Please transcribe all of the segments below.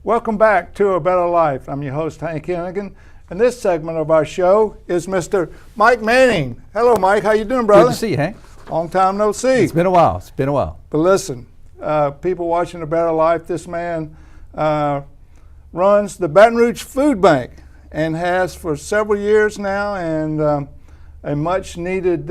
Welcome back to A Better Life. I'm your host, Hank Hennigan, and this segment of our show is Mr. Mike Manning. Hello, Mike. How you doing, brother? Good to see you, Hank. Long time no see. It's been a while. It's been a while. But listen, people watching A Better Life, this man runs the Baton Rouge Food Bank and has for several years now, and a much needed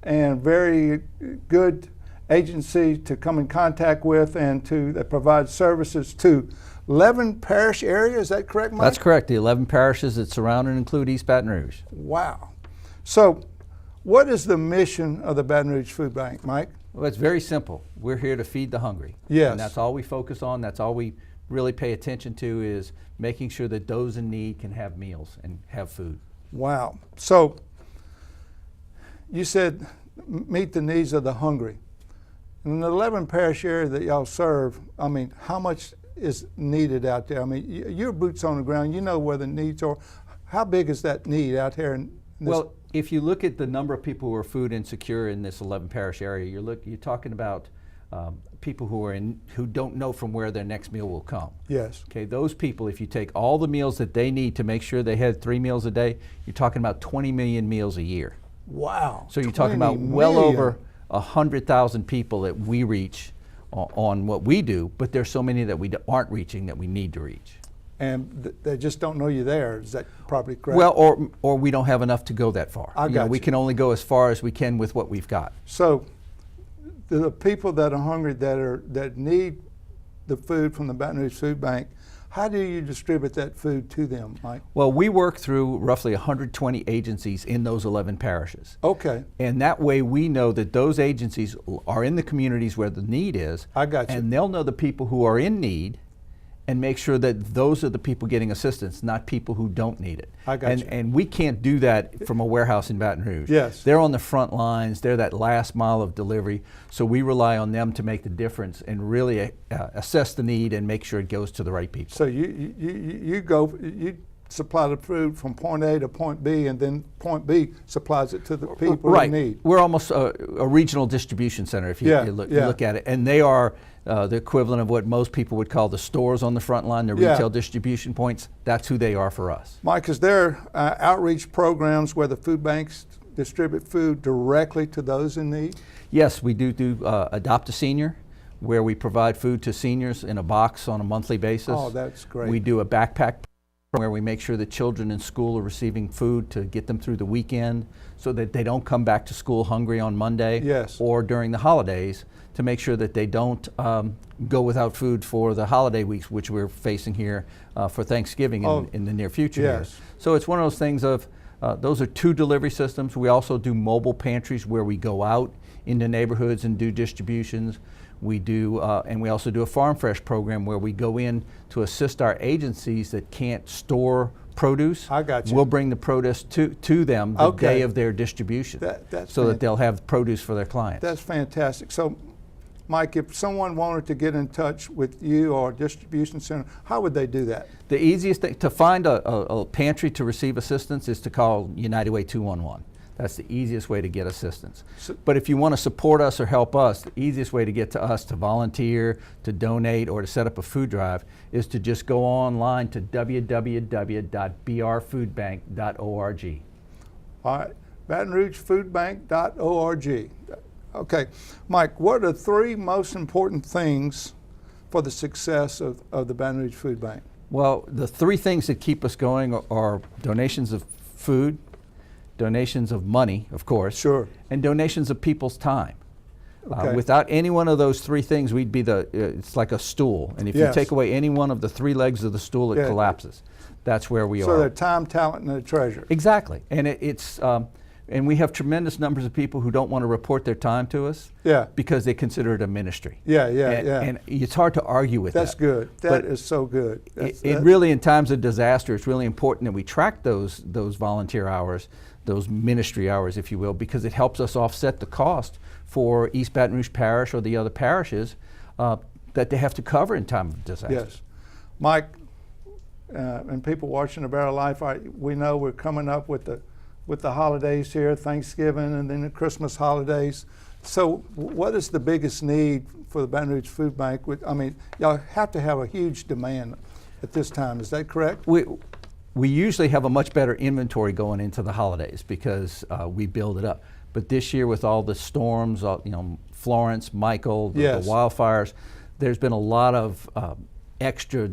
and very good agency to come in contact with and that provides services to 11 parish area. Is that correct, Mike? That's correct. The 11 parishes that surround and include East Baton Rouge. Wow. So what is the mission of the Baton Rouge Food Bank, Mike? Well, it's very simple. We're here to feed the hungry. Yes. And that's all we focus on. That's all we really pay attention to, is making sure that those in need can have meals and have food. Wow. So you said meet the needs of the hungry. In the 11 parish area that y'all serve, I mean, how much is needed out there? I mean, you're boots on the ground. You know where the needs are. How big is that need out here? Well, if you look at the number of people who are food insecure in this 11 parish area, you're talking about people who don't know from where their next meal will come. Yes. Okay, those people, if you take all the meals that they need to make sure they had 3 meals a day, you're talking about 20 million meals a year. Wow. So you're talking about well over 100,000 people that we reach on what we do, but there's so many that we aren't reaching that we need to reach. And they just don't know you're there. Is that probably correct? Well, or we don't have enough to go that far. I got you. We can only go as far as we can with what we've got. So the people that are hungry, that need the food from the Baton Rouge Food Bank, how do you distribute that food to them, Mike? Well, we work through roughly 120 agencies in those 11 parishes. Okay. And that way we know that those agencies are in the communities where the need is. I got you. And they'll know the people who are in need and make sure that those are the people getting assistance, not people who don't need it. I got you. And we can't do that from a warehouse in Baton Rouge. Yes. They're on the front lines. They're that last mile of delivery. So we rely on them to make the difference and really assess the need and make sure it goes to the right people. So you supply the food from point A to point B, and then point B supplies it to the people right. who need. We're almost a regional distribution center if you look at it. And they are the equivalent of what most people would call the stores on the front line, the retail distribution points. That's who they are for us. Mike, is there outreach programs where the food banks distribute food directly to those in need? Yes, we do Adopt a Senior, where we provide food to seniors in a box on a monthly basis. Oh, that's great. We do a backpack where we make sure that children in school are receiving food to get them through the weekend so that they don't come back to school hungry on Monday. Yes. Or during the holidays, to make sure that they don't go without food for the holiday weeks, which we're facing here for Thanksgiving in the near future. Yes. Here. So it's one of those things of, those are 2 delivery systems. We also do mobile pantries where we go out into neighborhoods and do distributions. We do, and we also do a Farm Fresh program where we go in to assist our agencies that can't store produce. I got you. We'll bring the produce to them the day of their distribution, so that they'll have produce for their clients. That's fantastic. So, Mike, if someone wanted to get in touch with you or a distribution center, how would they do that? The easiest thing to find a pantry to receive assistance is to call United Way 211. That's the easiest way to get assistance. But if you want to support us or help us, the easiest way to get to us to volunteer, to donate, or to set up a food drive is to just go online to www.brfoodbank.org. All right, BatonRougeFoodBank.org. Okay, Mike, what are 3 most important things for the success of the Baton Rouge Food Bank? Well, the 3 things that keep us going are donations of food, donations of money, of course, sure, and donations of people's time. Okay. Without any one of those 3 things, we'd be it's like a stool. And if you take away any one of the 3 legs of the stool, it collapses. That's where we are. So they're time, talent, and a treasure. Exactly. And and we have tremendous numbers of people who don't want to report their time to us because they consider it a ministry. And it's hard to argue with that. That's good. That is so good. It really, in times of disaster, it's really important that we track those volunteer hours, those ministry hours, if you will, because it helps us offset the cost for East Baton Rouge Parish or the other parishes that they have to cover in time of disaster. Yes. Mike, and people watching A Better Life, we know we're coming up with the holidays here, Thanksgiving and then the Christmas holidays. So what is the biggest need for the Baton Rouge Food Bank? I mean, y'all have to have a huge demand. at this time. Is that correct? We usually have a much better inventory going into the holidays because we build it up. But this year with all the storms, Florence, Michael, the Yes. wildfires, there's been a lot of extra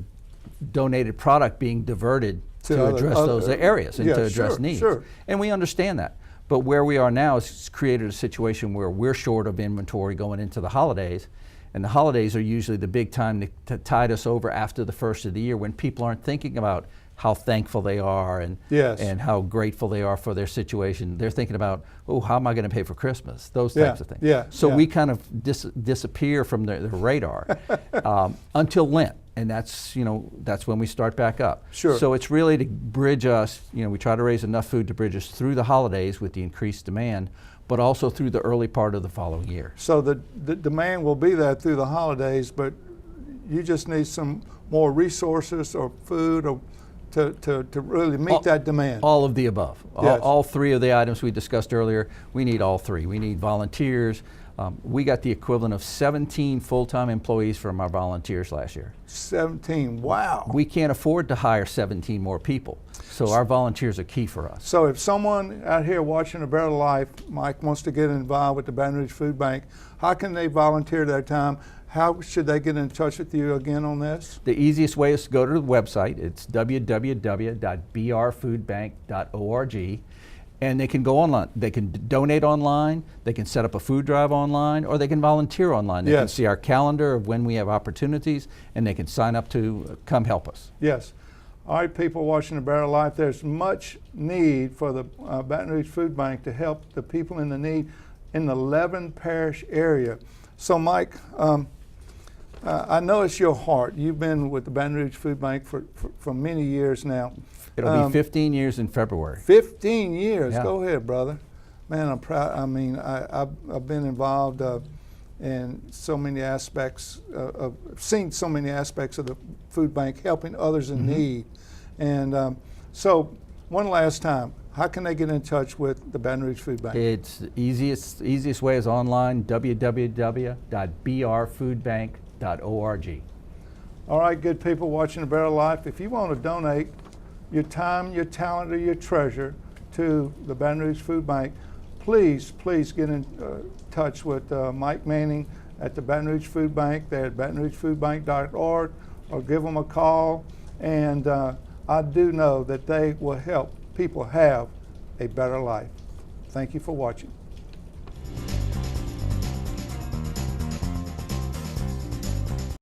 donated product being diverted to other- address those areas and yeah, to address sure, needs. sure. And we understand that. But where we are now is created a situation where we're short of inventory going into the holidays. And the holidays are usually the big time to tide us over after the first of the year when people aren't thinking about how thankful they are and Yes. and how grateful they are for their situation. They're thinking about, oh, how am I going to pay for Christmas? Those Yeah, types of things. yeah, So yeah. we kind of disappear from their radar until Lent, and that's when we start back up. Sure. So it's really to bridge us. We try to raise enough food to bridge us through the holidays with the increased demand, but also through the early part of the following year. So the demand will be there through the holidays, but you just need some more resources or food or to really meet that demand. All of the above. Yes. All three of the items we discussed earlier, we need all three. We need volunteers. We got the equivalent of 17 full-time employees from our volunteers last year. 17, wow. We can't afford to hire 17 more people, so our volunteers are key for us. So if someone out here watching A Better Life, Mike, wants to get involved with the Baton Rouge Food Bank, how can they volunteer their time? How should they get in touch with you again on this? The easiest way is to go to the website. It's www.brfoodbank.org, and they can go online. They can donate online, they can set up a food drive online, or they can volunteer online. They can Yes. see our calendar of when we have opportunities, and they can sign up to come help us. Yes. All right, people watching A Better Life, there's much need for the Baton Rouge Food Bank to help the people in the need in the Levin Parish area. So, Mike, I know it's your heart. You've been with the Baton Rouge Food Bank for many years now. It'll be 15 years in February. 15 years. Yeah. Go ahead, brother. Man, I'm proud. I mean, I've been involved in so many aspects seen so many aspects of the food bank helping others in need. And so, one last time, how can they get in touch with the Baton Rouge Food Bank? It's the easiest way is online, www.brfoodbank.org. All right, good people watching A Better Life, if you want to donate your time, your talent, or your treasure to the Baton Rouge Food Bank, please get in touch with Mike Manning at the Baton Rouge Food Bank. They're at batonrougefoodbank.org, or give them a call. And I do know that they will help people have a better life. Thank you for watching.